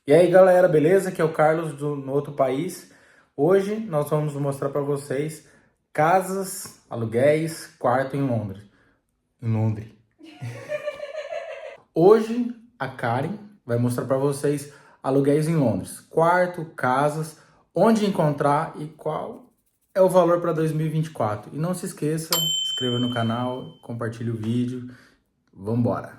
E aí galera, beleza? Aqui é o Carlos do No Outro País. Hoje nós vamos mostrar para vocês casas, aluguéis, quarto em Londres. Em Londres. Hoje a Karen vai mostrar para vocês aluguéis em Londres, quarto, casas, onde encontrar e qual é o valor para 2024. E não se esqueça, se inscreva no canal, compartilhe o vídeo. Vambora!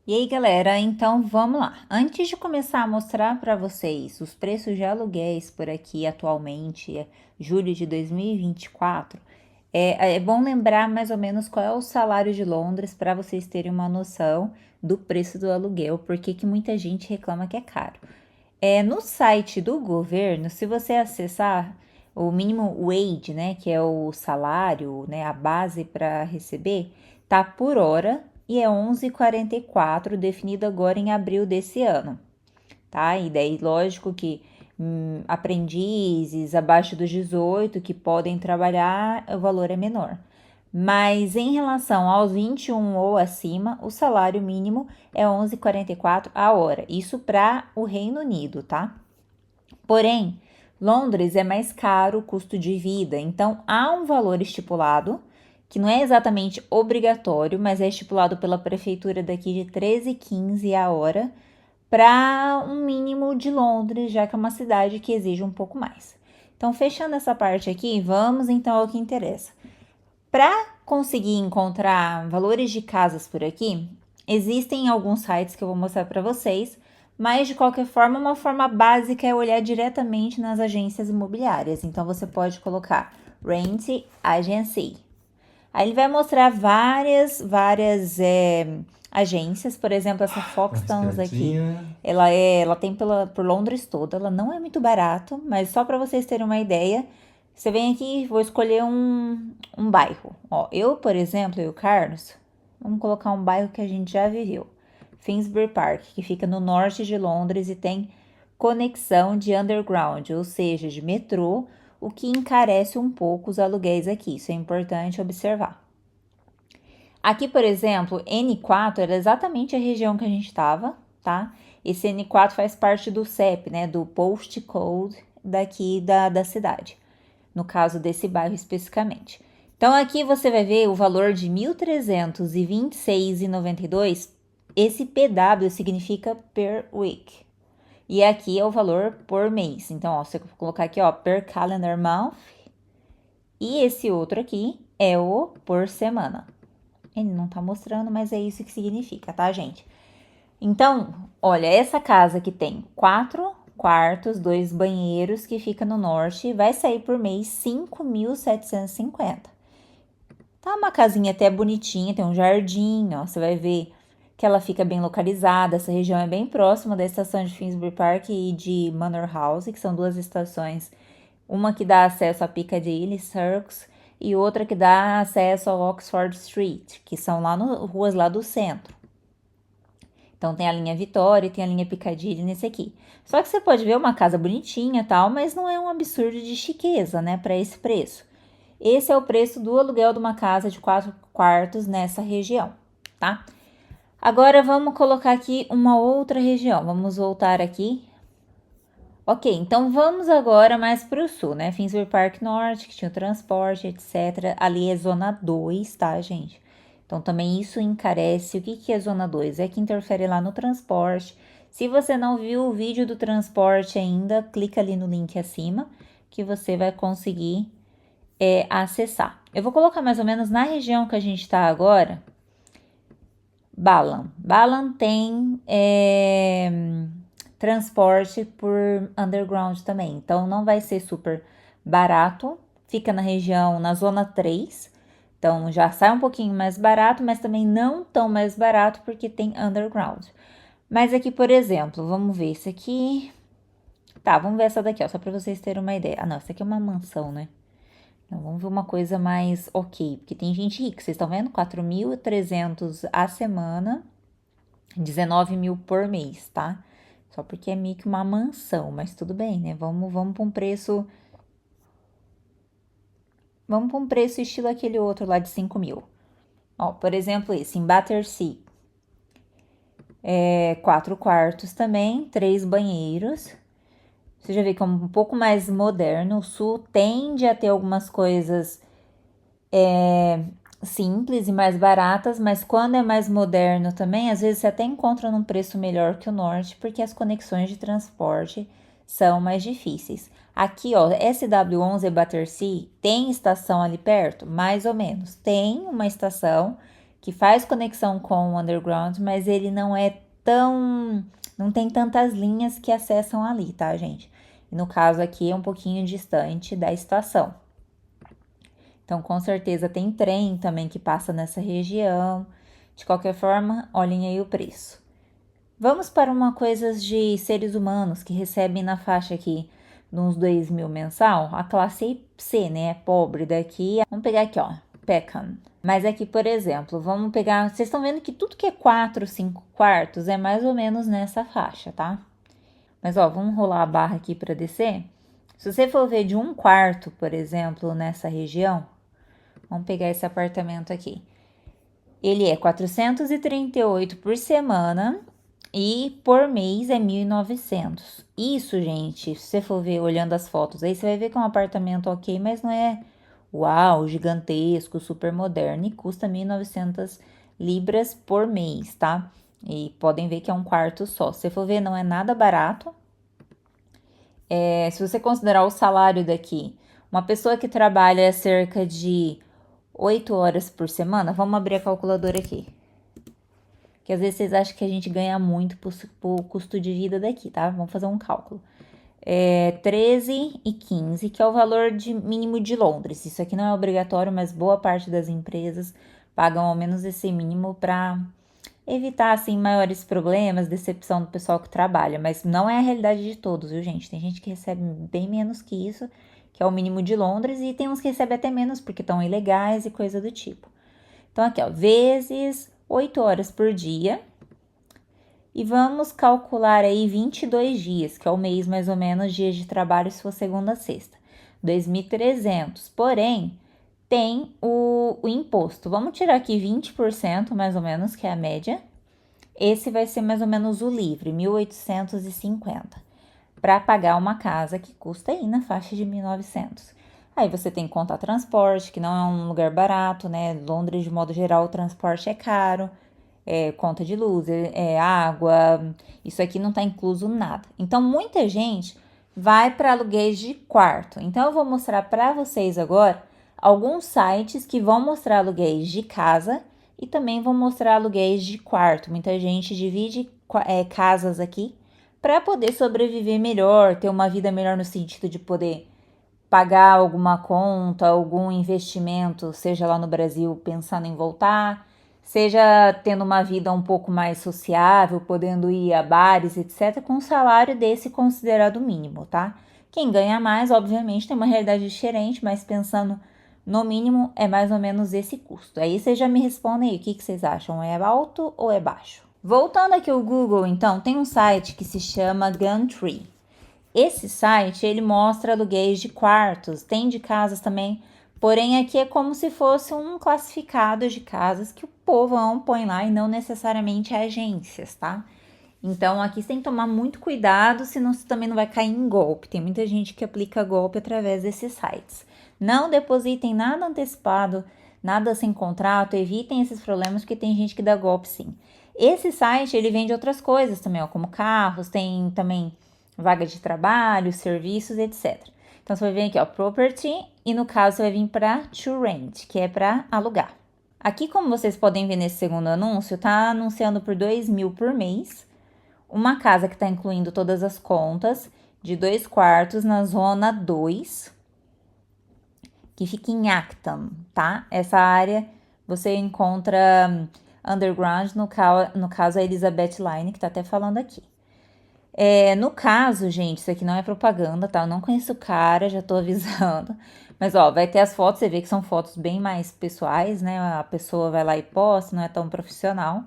E aí, galera, então vamos lá. Antes de começar a mostrar para vocês os preços de aluguéis por aqui atualmente, julho de 2024, é bom lembrar mais ou menos qual é o salário de Londres para vocês terem uma noção do preço do aluguel, porque que muita gente reclama que é caro. No site do governo, se você acessar o minimum wage, né, que é o salário, né, a base para receber, tá por hora e é 11,44, definido agora em abril desse ano, tá? E daí, lógico que aprendizes abaixo dos 18 que podem trabalhar, o valor é menor. Mas em relação aos 21 ou acima, o salário mínimo é 11,44 a hora. Isso para o Reino Unido, tá? Porém, Londres é mais caro o custo de vida, então há um valor estipulado que não é exatamente obrigatório, mas é estipulado pela prefeitura daqui de 13,15 a hora para um mínimo de Londres, já que é uma cidade que exige um pouco mais. Então, fechando essa parte aqui, vamos então ao que interessa. Para conseguir encontrar valores de casas por aqui, existem alguns sites que eu vou mostrar para vocês, mas de qualquer forma, uma forma básica é olhar diretamente nas agências imobiliárias. Então você pode colocar Rent Agency. Aí ele vai mostrar várias agências, por exemplo, essa Foxtons aqui. Ela tem por Londres toda, ela não é muito barato, mas só para vocês terem uma ideia, você vem aqui e vou escolher um bairro. Ó, eu, por exemplo, e o Carlos, vamos colocar um bairro que a gente já viveu. Finsbury Park, que fica no norte de Londres e tem conexão de underground, ou seja, de metrô, o que encarece um pouco os aluguéis aqui. Isso é importante observar. Aqui, por exemplo, N4 era exatamente a região que a gente estava, tá? Esse N4 faz parte do CEP, né? Do Postcode daqui da cidade. No caso desse bairro especificamente. Então, aqui você vai ver o valor de R$ 1.326,92. Esse PW significa per week. E aqui é o valor por mês. Então, ó, você colocar aqui, ó, per calendar month. E esse outro aqui é o por semana. Ele não tá mostrando, mas é isso que significa, tá, gente? Então, olha, essa casa que tem 4 quartos, 2 banheiros, que fica no norte, vai sair por mês 5.750. Tá uma casinha até bonitinha, tem um jardim, ó, você vai ver que ela fica bem localizada. Essa região é bem próxima da estação de Finsbury Park e de Manor House, que são duas estações, uma que dá acesso a Piccadilly Circus e outra que dá acesso ao Oxford Street, que são ruas lá do centro. Então tem a linha Vitória e tem a linha Piccadilly nesse aqui. Só que você pode ver uma casa bonitinha e tal, mas não é um absurdo de chiqueza, né, para esse preço. Esse é o preço do aluguel de uma casa de 4 quartos nessa região, tá? Agora vamos colocar aqui uma outra região. Vamos voltar aqui. Ok, então vamos agora mais para o sul, né? Finsbury Park Norte, que tinha o transporte, etc. Ali é zona 2, tá, gente? Então também isso encarece. O que é zona 2? É que interfere lá no transporte. Se você não viu o vídeo do transporte ainda, clica ali no link acima que você vai conseguir acessar. Eu vou colocar mais ou menos na região que a gente está agora. Balham. Balham tem transporte por underground também. Então não vai ser super barato. Fica na região, na zona 3. Então já sai um pouquinho mais barato, mas também não tão mais barato porque tem underground. Mas aqui, por exemplo, vamos ver esse aqui. Tá, vamos ver essa daqui, ó, só para vocês terem uma ideia. Ah, não, essa aqui é uma mansão, né? Então, vamos ver uma coisa mais ok, porque tem gente rica, vocês estão vendo? 4.300 a semana, 19 mil por mês, tá? Só porque é meio que uma mansão, mas tudo bem, né? Vamos para um preço... Vamos para um preço estilo aquele outro lá de 5 mil. Ó, por exemplo, esse em Battersea. 4 quartos também, 3 banheiros. Você já vê que é um pouco mais moderno. O Sul tende a ter algumas coisas simples e mais baratas, mas quando é mais moderno também, às vezes você até encontra num preço melhor que o Norte, porque as conexões de transporte são mais difíceis. Aqui, ó, SW11 Battersea tem estação ali perto? Mais ou menos. Tem uma estação que faz conexão com o underground, mas ele não é tão... não tem tantas linhas que acessam ali, tá, gente? E no caso aqui é um pouquinho distante da estação. Então, com certeza tem trem também que passa nessa região. De qualquer forma, olhem aí o preço. Vamos para uma coisa de seres humanos que recebem na faixa aqui uns 2 mil mensal. A classe C, né? Pobre daqui. Vamos pegar aqui, ó. Peckham. Mas aqui, por exemplo, vamos pegar... Vocês estão vendo que tudo que é 4, 5 quartos é mais ou menos nessa faixa, tá? Mas, ó, vamos rolar a barra aqui para descer. Se você for ver de 1 quarto, por exemplo, nessa região... Vamos pegar esse apartamento aqui. Ele é 438 por semana e por mês é 1.900. Isso, gente, se você for ver olhando as fotos aí, você vai ver que é um apartamento ok, mas não é uau, gigantesco, super moderno e custa 1.900 libras por mês, tá? E podem ver que é um quarto só. Se você for ver, não é nada barato. Se você considerar o salário daqui, uma pessoa que trabalha cerca de 8 horas por semana, vamos abrir a calculadora aqui. Que às vezes vocês acham que a gente ganha muito por custo de vida daqui, tá? Vamos fazer um cálculo. 13,15, que é o valor mínimo de Londres. Isso aqui não é obrigatório, mas boa parte das empresas pagam ao menos esse mínimo para evitar, assim, maiores problemas, decepção do pessoal que trabalha. Mas não é a realidade de todos, viu, gente? Tem gente que recebe bem menos que isso, que é o mínimo de Londres, e tem uns que recebem até menos porque estão ilegais e coisa do tipo. Então, aqui, ó, vezes 8 horas por dia. E vamos calcular aí 22 dias, que é o mês mais ou menos, dias de trabalho se for segunda a sexta. 2.300. Porém, tem o imposto. Vamos tirar aqui 20% mais ou menos, que é a média. Esse vai ser mais ou menos o livre, 1.850, para pagar uma casa que custa aí na faixa de 1.900. Aí você tem que contar transporte, que não é um lugar barato, né? Londres, de modo geral, o transporte é caro, conta de luz, água, isso aqui não tá incluso nada. Então, muita gente vai para aluguéis de quarto. Então, eu vou mostrar para vocês agora alguns sites que vão mostrar aluguéis de casa e também vão mostrar aluguéis de quarto. Muita gente divide casas aqui para poder sobreviver melhor, ter uma vida melhor no sentido de poder pagar alguma conta, algum investimento, seja lá no Brasil pensando em voltar, seja tendo uma vida um pouco mais sociável, podendo ir a bares, etc., com um salário desse considerado mínimo, tá? Quem ganha mais, obviamente, tem uma realidade diferente, mas pensando no mínimo, é mais ou menos esse custo. Aí vocês já me respondem aí, o que vocês acham? É alto ou é baixo? Voltando aqui ao Google, então, tem um site que se chama Gumtree. Esse site, ele mostra aluguéis de quartos, tem de casas também, porém aqui é como se fosse um classificado de casas que o povão põe lá e não necessariamente agências, tá? Então aqui você tem que tomar muito cuidado, senão você também não vai cair em golpe. Tem muita gente que aplica golpe através desses sites. Não depositem nada antecipado, nada sem contrato, evitem esses problemas, porque tem gente que dá golpe sim. Esse site, ele vende outras coisas também, ó, como carros, tem também vaga de trabalho, serviços, etc. Então, você vai vir aqui, ó, property, e no caso, você vai vir para to rent, que é para alugar. Aqui, como vocês podem ver nesse segundo anúncio, tá anunciando por 2 mil por mês, uma casa que tá incluindo todas as contas, de 2 quartos na zona 2, que fica em Acton, tá? Essa área você encontra underground, no caso a Elizabeth Line, que tá até falando aqui. No caso, gente, isso aqui não é propaganda, tá? Eu não conheço o cara, já tô avisando. Mas, ó, vai ter as fotos, você vê que são fotos bem mais pessoais, né? A pessoa vai lá e posta, não é tão profissional.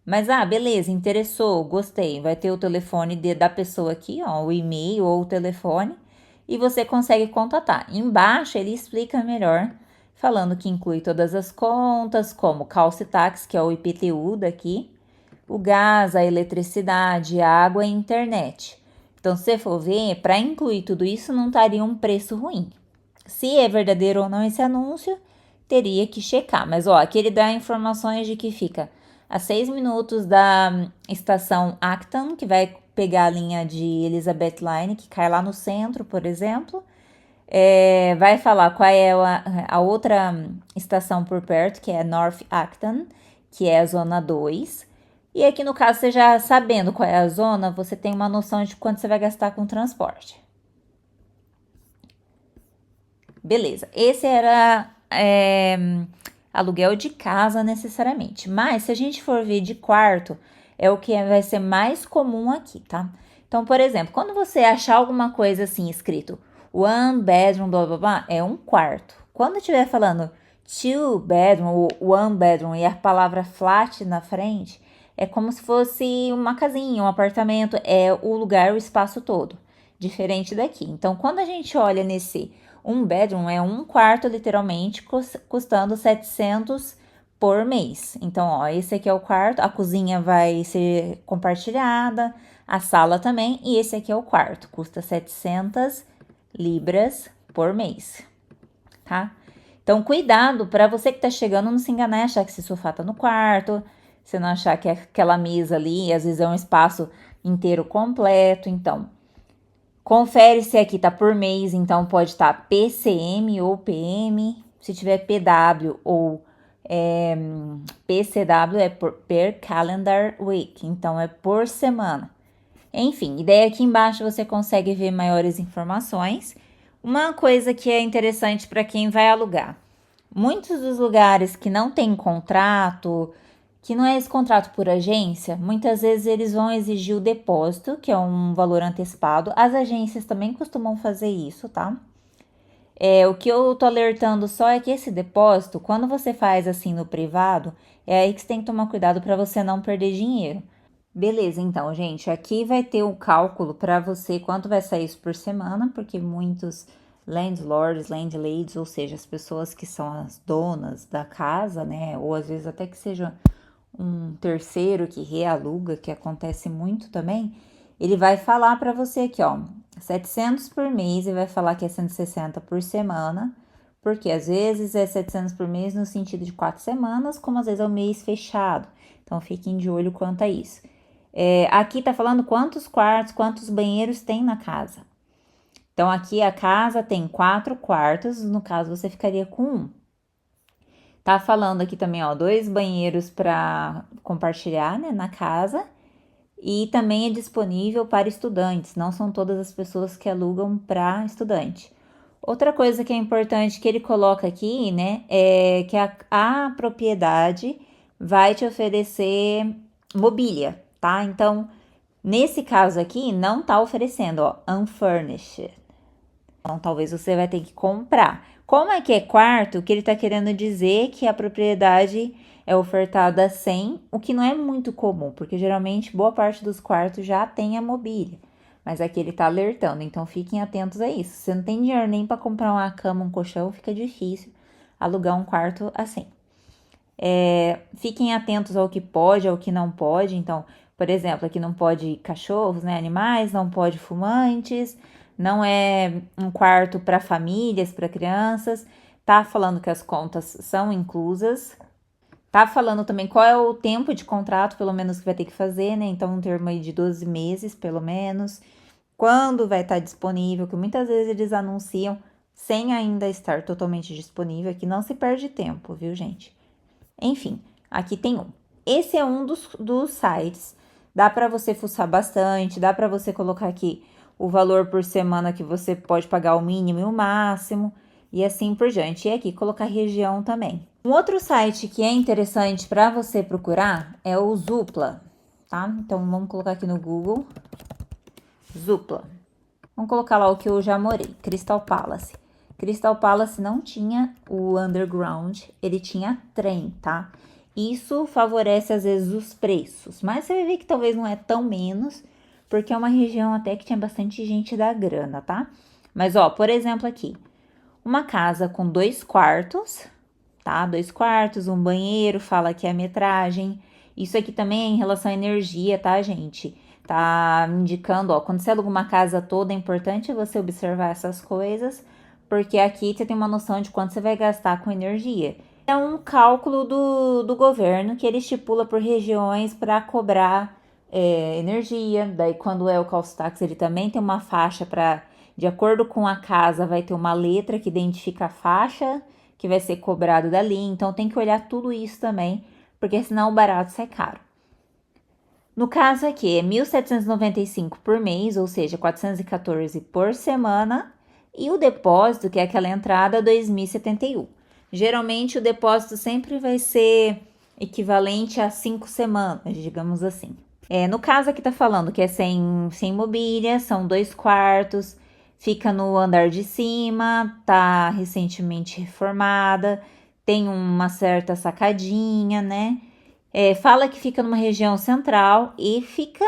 Mas, beleza, interessou, gostei. Vai ter o telefone da pessoa aqui, ó, o e-mail ou o telefone. E você consegue contatar. Embaixo ele explica melhor, falando que inclui todas as contas, como Calce Tax, que é o IPTU daqui, o gás, a eletricidade, a água e a internet. Então, se você for ver, para incluir tudo isso não estaria um preço ruim. Se é verdadeiro ou não esse anúncio, teria que checar. Mas, ó, aqui ele dá informações de que fica a 6 minutos da estação Acton, que vai pegar a linha de Elizabeth Line, que cai lá no centro, por exemplo. Vai falar qual é a outra estação por perto, que é North Acton, que é a zona 2. E aqui no caso, você já sabendo qual é a zona, você tem uma noção de quanto você vai gastar com transporte. Beleza, esse era aluguel de casa necessariamente. Mas se a gente for ver de quarto, é o que vai ser mais comum aqui, tá? Então, por exemplo, quando você achar alguma coisa assim escrito one bedroom, blá blá blá, é um quarto. Quando estiver falando two bedroom ou one bedroom e a palavra flat na frente, é como se fosse uma casinha, um apartamento, é o lugar, o espaço todo. Diferente daqui. Então, quando a gente olha nesse um bedroom, é um quarto, literalmente, custando 700 por mês. Então, ó, esse aqui é o quarto, a cozinha vai ser compartilhada, a sala também, e esse aqui é o quarto, custa 700 libras por mês, tá? Então, cuidado para você que tá chegando não se enganar e achar que esse sofá tá no quarto, você não achar que é aquela mesa ali, às vezes é um espaço inteiro completo. Então, confere se aqui tá por mês, então pode estar PCM ou PM. Se tiver PW ou PCW é per calendar week, então é por semana. Enfim, e daí aqui embaixo você consegue ver maiores informações. Uma coisa que é interessante para quem vai alugar. Muitos dos lugares que não tem contrato, que não é esse contrato por agência, muitas vezes eles vão exigir o depósito, que é um valor antecipado. As agências também costumam fazer isso, tá? O que eu tô alertando só é que esse depósito, quando você faz assim no privado, é aí que você tem que tomar cuidado para você não perder dinheiro. Beleza, então, gente, aqui vai ter o cálculo para você quanto vai sair isso por semana, porque muitos landlords, landladies, ou seja, as pessoas que são as donas da casa, né, ou às vezes até que seja um terceiro que realuga, que acontece muito também, ele vai falar para você aqui, ó, 700 por mês e vai falar que é 160 por semana, porque às vezes é 700 por mês no sentido de 4 semanas, como às vezes é o mês fechado. Então, fiquem de olho quanto a isso. Aqui tá falando quantos quartos, quantos banheiros tem na casa. Então, aqui a casa tem 4 quartos, no caso você ficaria com 1. Tá falando aqui também, ó, 2 banheiros para compartilhar, né, na casa. E também é disponível para estudantes, não são todas as pessoas que alugam para estudante. Outra coisa que é importante que ele coloca aqui, né, é que a propriedade vai te oferecer mobília, tá? Então, nesse caso aqui, não tá oferecendo, ó, unfurnished. Então, talvez você vai ter que comprar. Como é que é quarto, o que ele tá querendo dizer que a propriedade é ofertada sem, o que não é muito comum, porque geralmente boa parte dos quartos já tem a mobília. Mas aqui ele tá alertando, então fiquem atentos a isso. Se você não tem dinheiro nem para comprar uma cama, um colchão, fica difícil alugar um quarto assim. Fiquem atentos ao que pode, ao que não pode. Então, por exemplo, aqui não pode cachorros, né, animais, não pode fumantes, não é um quarto para famílias, para crianças. Tá falando que as contas são inclusas. Tá falando também qual é o tempo de contrato, pelo menos, que vai ter que fazer, né? Então, um termo aí de 12 meses, pelo menos. Quando vai estar disponível, que muitas vezes eles anunciam sem ainda estar totalmente disponível, que não se perde tempo, viu, gente? Enfim, aqui tem um. Esse é um dos sites. Dá para você fuçar bastante, dá para você colocar aqui o valor por semana que você pode pagar o mínimo e o máximo, e assim por diante. E aqui colocar região também. Um outro site que é interessante para você procurar é o Zoopla, tá? Então vamos colocar aqui no Google. Zupla. Vamos colocar lá o que eu já morei, Crystal Palace. Crystal Palace não tinha o underground, ele tinha trem, tá? Isso favorece às vezes os preços, mas você vai ver que talvez não é tão menos, porque é uma região até que tinha bastante gente da grana, tá? Mas ó, por exemplo aqui, uma casa com 2 quartos, tá? 2 quartos, um banheiro, fala aqui a metragem. Isso aqui também é em relação à energia, tá, gente? Tá indicando, ó, quando você aluga uma casa toda, é importante você observar essas coisas, porque aqui você tem uma noção de quanto você vai gastar com energia. É um cálculo do governo que ele estipula por regiões para cobrar energia. Daí, quando é o cost tax, ele também tem uma faixa para, de acordo com a casa, vai ter uma letra que identifica a faixa que vai ser cobrado dali. Então, tem que olhar tudo isso também, porque senão o barato sai caro. No caso aqui, é 1.795 por mês, ou seja, 414 por semana, e o depósito, que é aquela entrada, 2.071. Geralmente, o depósito sempre vai ser equivalente a 5 semanas, digamos assim. No caso aqui tá falando que é sem mobília, são 2 quartos, fica no andar de cima, tá recentemente reformada, tem uma certa sacadinha, né? Fala que fica numa região central e fica,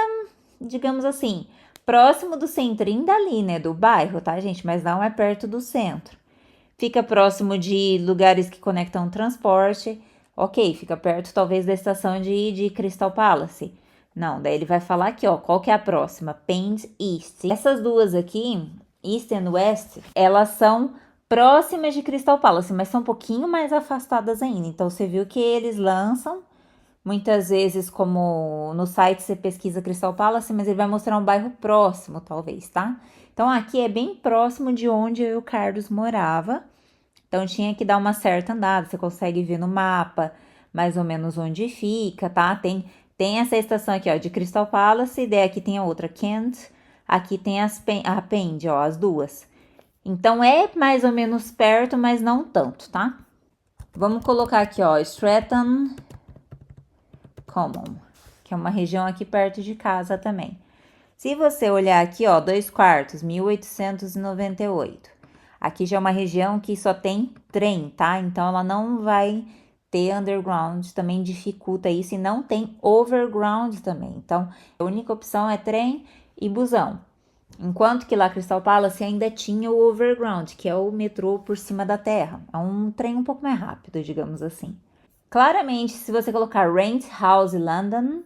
digamos assim, próximo do centrinho dali, né? Do bairro, tá, gente? Mas não é perto do centro. Fica próximo de lugares que conectam o transporte. Ok, fica perto talvez da estação de Crystal Palace. Não, daí ele vai falar aqui, ó, qual que é a próxima? Payne East. Essas duas aqui, East and West, elas são próximas de Crystal Palace, mas são um pouquinho mais afastadas ainda. Então, você viu que eles lançam, muitas vezes, como no site você pesquisa Crystal Palace, mas ele vai mostrar um bairro próximo, talvez, tá? Então, aqui é bem próximo de onde eu e o Carlos morava. Então, tinha que dar uma certa andada. Você consegue ver no mapa mais ou menos onde fica, tá? Tem essa estação aqui, ó, de Crystal Palace. E daí aqui tem a outra, Kent. Aqui tem a Pend, ó, as duas. Então, é mais ou menos perto, mas não tanto, tá? Vamos colocar aqui, ó, Stratton Common, que é uma região aqui perto de casa também. Se você olhar aqui, ó, 2 quartos, 1.898. Aqui já é uma região que só tem trem, tá? Então, ela não vai ter underground, também dificulta isso, e não tem overground também. Então, a única opção é trem e busão. Enquanto que lá Crystal Palace ainda tinha o overground, que é o metrô por cima da terra. É um trem um pouco mais rápido, digamos assim. Claramente, se você colocar Rent House London,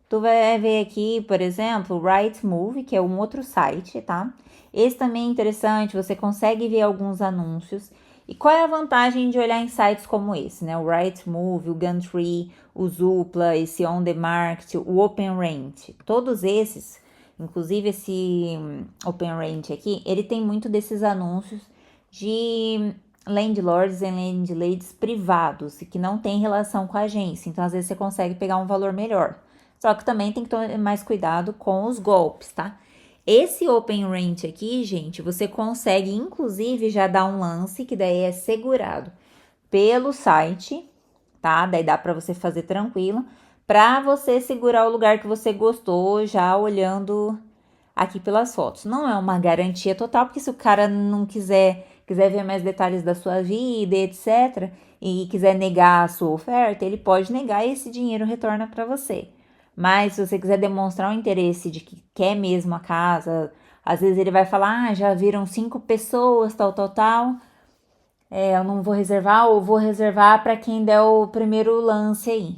tu vai ver aqui, por exemplo, Rightmove, que é um outro site, tá? Esse também é interessante, você consegue ver alguns anúncios. E qual é a vantagem de olhar em sites como esse, né? O Rightmove, o Gumtree, o Zoopla, esse On The Market, o OpenRent. Todos esses, inclusive esse OpenRent aqui, ele tem muito desses anúncios de landlords e landladies privados e que não tem relação com a agência. Então, às vezes, você consegue pegar um valor melhor. Só que também tem que ter mais cuidado com os golpes, tá? Esse OpenRent aqui, gente, você consegue, inclusive, já dar um lance, que daí é segurado pelo site, tá? Daí dá para você fazer tranquilo, para você segurar o lugar que você gostou, já olhando aqui pelas fotos. Não é uma garantia total, porque se o cara não quiser ver mais detalhes da sua vida, etc., e quiser negar a sua oferta, ele pode negar e esse dinheiro retorna para você. Mas se você quiser demonstrar um interesse de que quer mesmo a casa, às vezes ele vai falar, já viram 5 pessoas, tal. Eu não vou reservar, ou vou reservar para quem der o primeiro lance aí.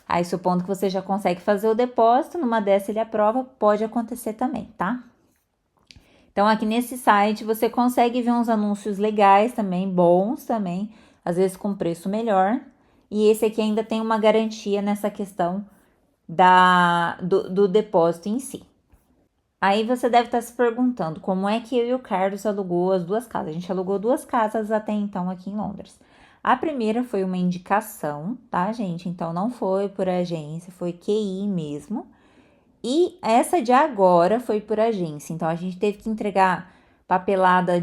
Aí, supondo que você já consegue fazer o depósito, numa dessa ele aprova, pode acontecer também, tá? Então, aqui nesse site você consegue ver uns anúncios legais também, bons também, às vezes com preço melhor. E esse aqui ainda tem uma garantia nessa questão do depósito em si. Aí você deve estar se perguntando como é que eu e o Carlos alugou as 2 casas. A gente alugou 2 casas até então aqui em Londres. A primeira foi uma indicação, tá, gente? Então não foi por agência, foi QI mesmo. E essa de agora foi por agência. Então a gente teve que entregar papelada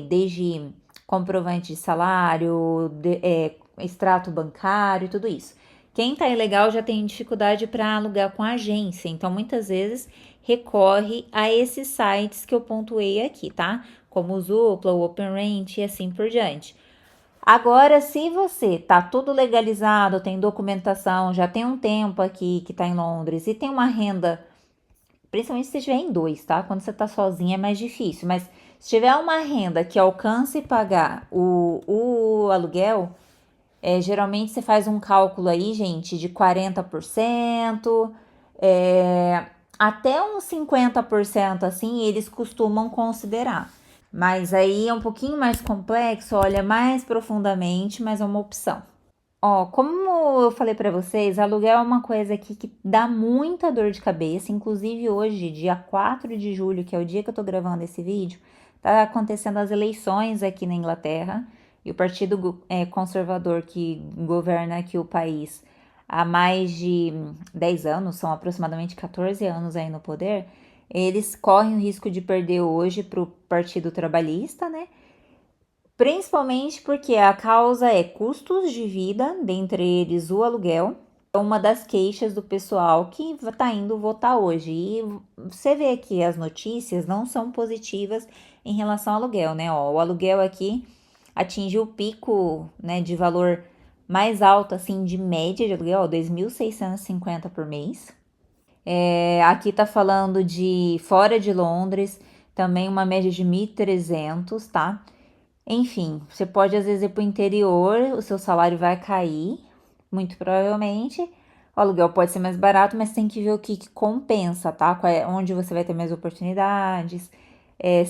desde comprovante de salário, extrato bancário, tudo isso. Quem tá ilegal já tem dificuldade para alugar com a agência. Então muitas vezes recorre a esses sites que eu pontuei aqui, tá? Como o Zoopla, o OpenRent e assim por diante. Agora, se você tá tudo legalizado, tem documentação, já tem um tempo aqui que tá em Londres e tem uma renda, principalmente se estiver em dois, tá? Quando você tá sozinha é mais difícil, mas se tiver uma renda que alcance pagar o aluguel, geralmente você faz um cálculo aí, gente, de 40%, até uns 50% assim, eles costumam considerar. Mas aí é um pouquinho mais complexo, olha mais profundamente, mas é uma opção. Ó, como eu falei pra vocês, aluguel é uma coisa aqui que dá muita dor de cabeça. Inclusive hoje, dia 4 de julho, que é o dia que eu tô gravando esse vídeo, tá acontecendo as eleições aqui na Inglaterra. E o Partido Conservador que governa aqui o país há mais de 10 anos, são aproximadamente 14 anos aí no poder, eles correm o risco de perder hoje pro Partido Trabalhista, né? Principalmente porque a causa é custos de vida, dentre eles o aluguel. É uma das queixas do pessoal que está indo votar hoje. E você vê que as notícias não são positivas em relação ao aluguel, né? Ó, o aluguel aqui atingiu o pico, né, de valor mais alto, assim, de média de aluguel, 2.650 por mês. Aqui tá falando de fora de Londres, também uma média de 1.300, tá? Enfim, você pode às vezes ir para o interior, o seu salário vai cair, muito provavelmente. O aluguel pode ser mais barato, mas tem que ver o que compensa, tá? Onde você vai ter mais oportunidades,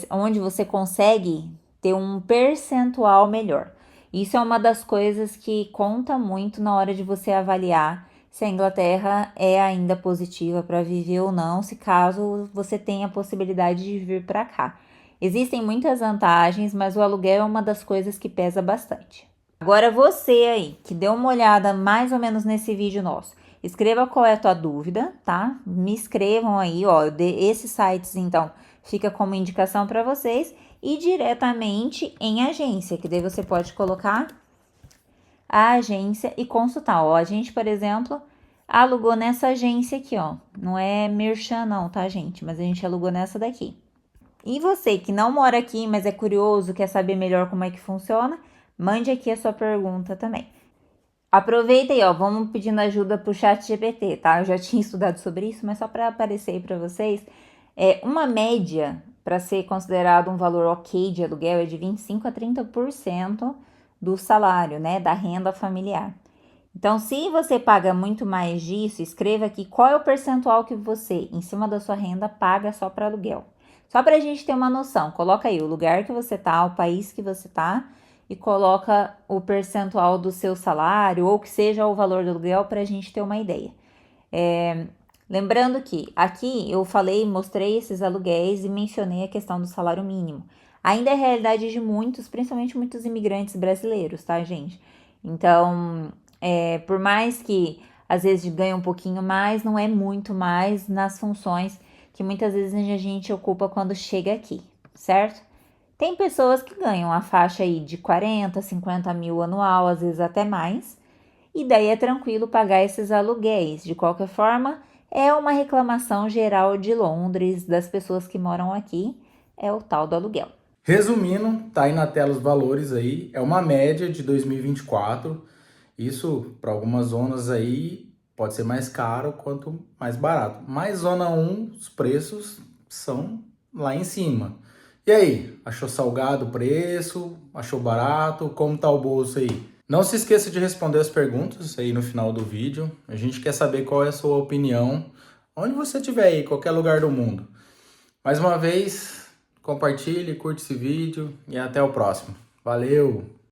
onde você consegue ter um percentual melhor. Isso é uma das coisas que conta muito na hora de você avaliar se a Inglaterra é ainda positiva para viver ou não, se caso você tenha a possibilidade de vir para cá. Existem muitas vantagens, mas o aluguel é uma das coisas que pesa bastante. Agora você aí, que deu uma olhada mais ou menos nesse vídeo nosso, escreva qual é a tua dúvida, tá? Me escrevam aí, ó, esses sites então fica como indicação para vocês e diretamente em agência, que daí você pode colocar a agência e consultar. Ó, a gente, por exemplo, alugou nessa agência aqui, ó. Não é merchan não, tá, gente? Mas a gente alugou nessa daqui. E você que não mora aqui, mas é curioso, quer saber melhor como é que funciona, mande aqui a sua pergunta também. Aproveita aí, ó, vamos pedindo ajuda pro chat GPT, tá? Eu já tinha estudado sobre isso, mas só para aparecer aí para vocês, uma média para ser considerado um valor ok de aluguel é de 25 a 30% do salário, né, da renda familiar. Então, se você paga muito mais disso, escreva aqui qual é o percentual que você, em cima da sua renda, paga só para aluguel. Só para a gente ter uma noção, coloca aí o lugar que você tá, o país que você tá e coloca o percentual do seu salário ou que seja o valor do aluguel para a gente ter uma ideia. Lembrando que aqui eu falei, mostrei esses aluguéis e mencionei a questão do salário mínimo. Ainda é a realidade de muitos, principalmente muitos imigrantes brasileiros, tá, gente? Então, por mais que às vezes ganhe um pouquinho mais, não é muito mais nas funções que muitas vezes a gente ocupa quando chega aqui, certo? Tem pessoas que ganham a faixa aí de 40, 50 mil anual, às vezes até mais, e daí é tranquilo pagar esses aluguéis. De qualquer forma, é uma reclamação geral de Londres, das pessoas que moram aqui, é o tal do aluguel. Resumindo, tá aí na tela os valores aí, é uma média de 2024. Isso para algumas zonas aí pode ser mais caro quanto mais barato. Mas zona 1, os preços são lá em cima. E aí, achou salgado o preço? Achou barato? Como tá o bolso aí? Não se esqueça de responder as perguntas aí no final do vídeo. A gente quer saber qual é a sua opinião, onde você estiver aí, qualquer lugar do mundo. Mais uma vez, compartilhe, curte esse vídeo e até o próximo. Valeu!